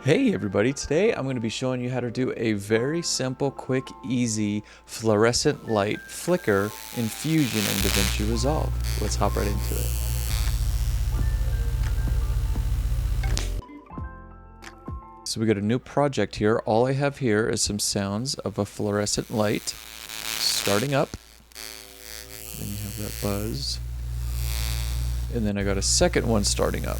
Hey everybody, today I'm going to be showing you how to do a very simple, quick, easy fluorescent light flicker in Fusion and Davinci Resolve. Let's hop right into it. So we got a new project here. All I have here is some sounds of a fluorescent light starting up. Then you have that buzz. And then I got a second one starting up.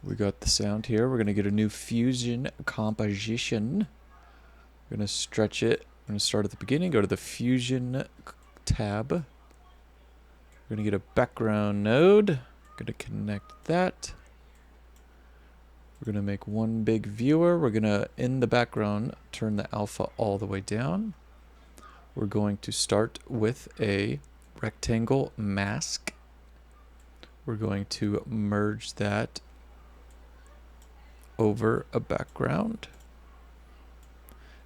We got the sound here. We're going to get a new Fusion composition. We're going to stretch it. I'm going to start at the beginning, go to the Fusion tab. We're going to get a background node. Going to connect that. We're going to make one big viewer. We're going to, in the background, turn the alpha all the way down. We're going to start with a rectangle mask. We're going to merge that over a background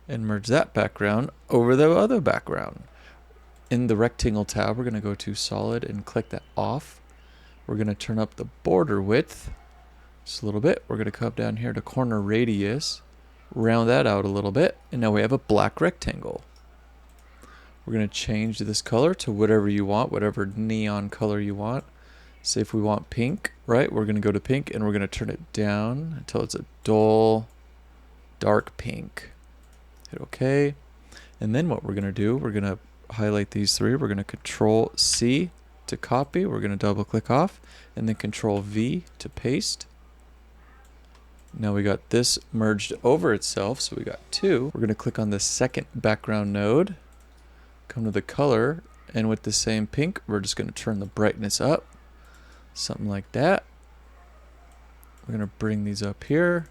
and merge that background over the other background. In the rectangle tab, we're going to go to solid and click that off. We're going to turn up the border width just a little bit. We're going to come down here to corner radius, round that out a little bit, and now we have a black rectangle. We're going to change this color to whatever you want, whatever neon color you want. Say if we want pink, right? We're going to go to pink and we're going to turn it down until it's a dull, dark pink. Hit OK. And then what we're going to do, we're going to highlight these three. We're going to Control C to copy. We're going to double click off and then Control V to paste. Now we got this merged over itself. So we got two. We're going to click on the second background node, come to the color, and with the same pink, we're just going to turn the brightness up. Something like that. We're going to bring these up here.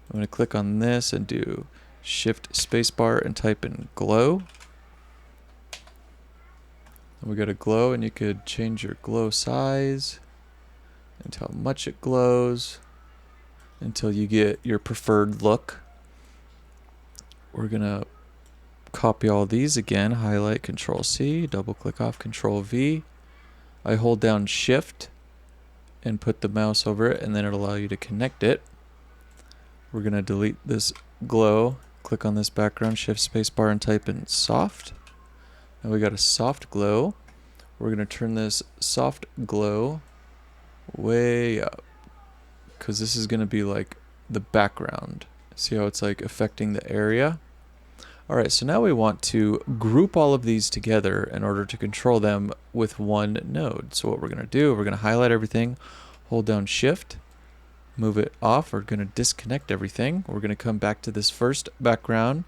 I'm going to click on this and do Shift Spacebar and type in glow. And we got a glow, and you could change your glow size and how much it glows until you get your preferred look. We're going to copy all these again, highlight Control C, double click off Control V. I hold down Shift and put the mouse over it, and then it'll allow you to connect it. We're going to delete this glow, click on this background, shift spacebar and type in soft. Now we got a soft glow. We're going to turn this soft glow way up because this is going to be like the background. See how it's like affecting the area? Alright, so now we want to group all of these together in order to control them with one node. So what we're going to do, we're going to highlight everything, hold down Shift, move it off. We're going to disconnect everything. We're going to come back to this first background,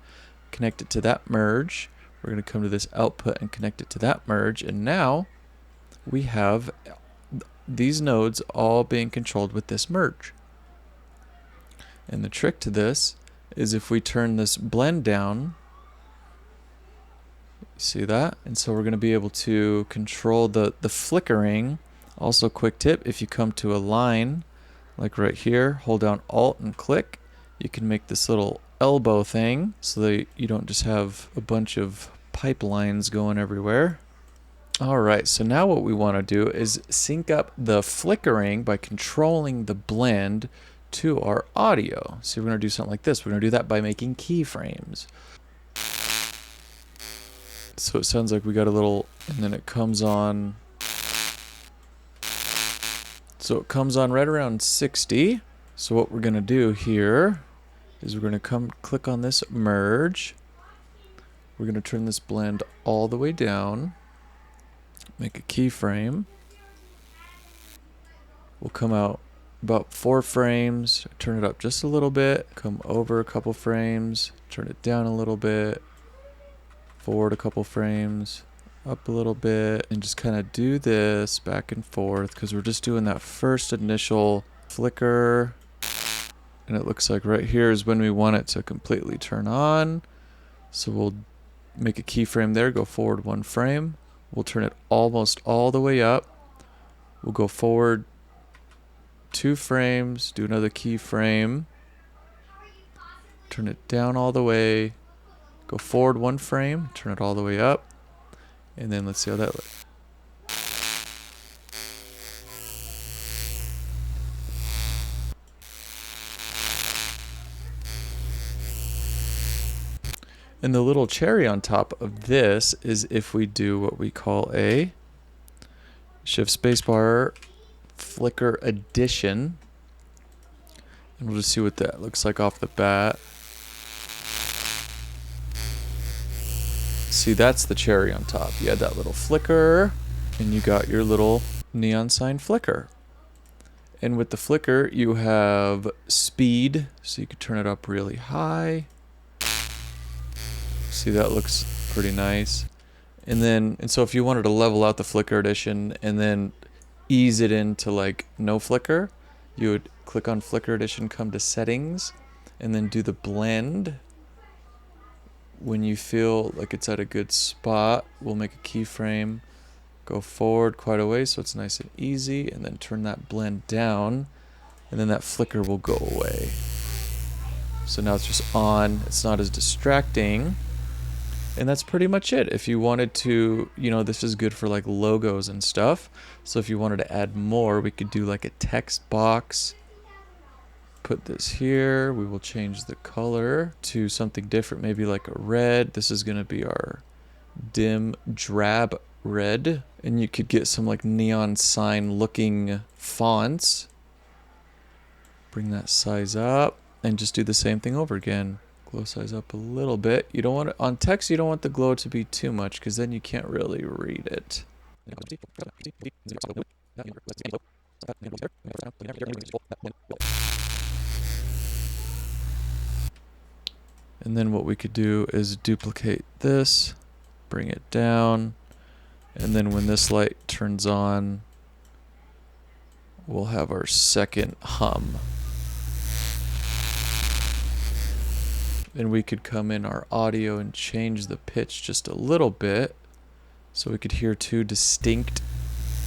connect it to that merge. We're going to come to this output and connect it to that merge. And now we have these nodes all being controlled with this merge. And the trick to this is if we turn this blend down, see that? And so we're going to be able to control the flickering. Also, quick tip, if you come to a line, like right here, hold down Alt and click, you can make this little elbow thing so that you don't just have a bunch of pipelines going everywhere. Alright, so now what we want to do is sync up the flickering by controlling the blend to our audio. So we're going to do something like this. We're going to do that by making keyframes. So it sounds like we got a little, and then it comes on. So it comes on right around 60. So what we're going to do here is we're going to come click on this merge. We're going to turn this blend all the way down. Make a keyframe. We'll come out about 4 frames. Turn it up just a little bit. Come over a couple frames. Turn it down a little bit. Forward a couple frames, up a little bit, and just kind of do this back and forth because we're just doing that first initial flicker. And it looks like right here is when we want it to completely turn on. So we'll make a keyframe there, go forward 1 frame. We'll turn it almost all the way up. We'll go forward 2 frames, do another keyframe, turn it down all the way. Go forward 1 frame, turn it all the way up, and then let's see how that looks. And the little cherry on top of this is if we do what we call a shift spacebar flicker addition. And we'll just see what that looks like off the bat. See, that's the cherry on top. You had that little flicker, and you got your little neon sign flicker. And with the flicker, you have speed, so you could turn it up really high. See, that looks pretty nice. And so if you wanted to level out the flicker addition and then ease it into like no flicker, you would click on flicker addition, come to settings, and then do the blend. When you feel like it's at a good spot, we'll make a keyframe, go forward quite a way so it's nice and easy, and then turn that blend down, and then that flicker will go away. So now it's just on, it's not as distracting. And that's pretty much it. If you wanted to, this is good for like logos and stuff. So if you wanted to add more, we could do like a text box. Put this here. We will change the color to something different, maybe like a red. This is going to be our dim drab red. And you could get some like neon sign looking fonts. Bring that size up and just do the same thing over again. Glow size up a little bit. You don't want it on text. You don't want the glow to be too much because then you can't really read it. And then what we could do is duplicate this, bring it down, and then when this light turns on, we'll have our second hum. And we could come in our audio and change the pitch just a little bit so we could hear two distinct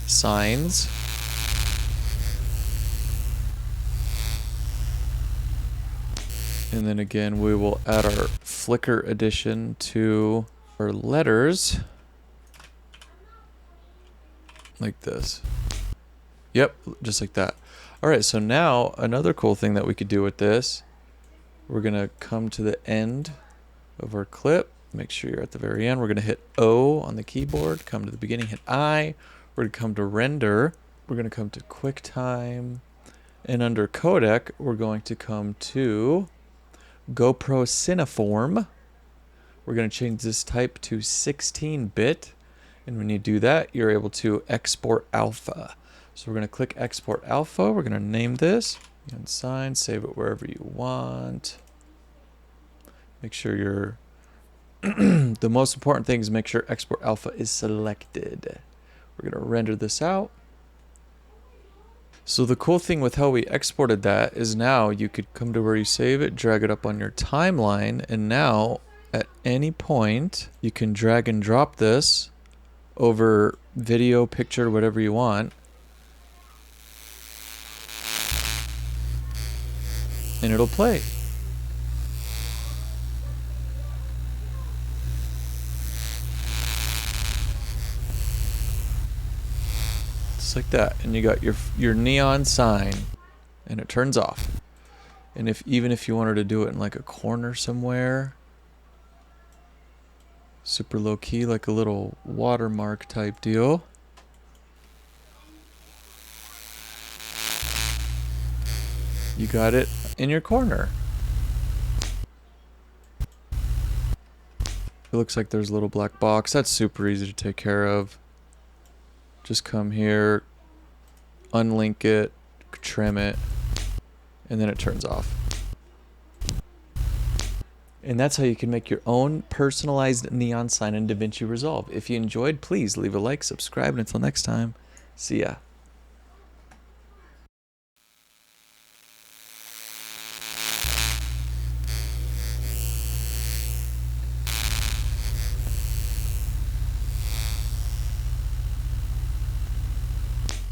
signs. And then again, we will add our flicker addition to our letters like this. Yep, just like that. All right, so now another cool thing that we could do with this, we're going to come to the end of our clip. Make sure you're at the very end. We're going to hit O on the keyboard, come to the beginning, hit I. We're going to come to render. We're going to come to QuickTime. And under codec, we're going to come to GoPro Cineform. We're going to change this type to 16-bit. And when you do that, you're able to export alpha. So we're going to click export alpha. We're going to name this. And sign, save it wherever you want. Make sure you're the most important thing is make sure export alpha is selected. We're going to render this out. So the cool thing with how we exported that is now you could come to where you save it, drag it up on your timeline, and now at any point you can drag and drop this over video, picture, whatever you want. And it'll play. Just like that. And you got your neon sign and it turns off. And even if you wanted to do it in like a corner somewhere, super low key, like a little watermark type deal. You got it in your corner. It looks like there's a little black box. That's super easy to take care of. Just come here, unlink it, trim it, and then it turns off. And that's how you can make your own personalized neon sign in DaVinci Resolve. If you enjoyed, please leave a like, subscribe, and until next time, see ya.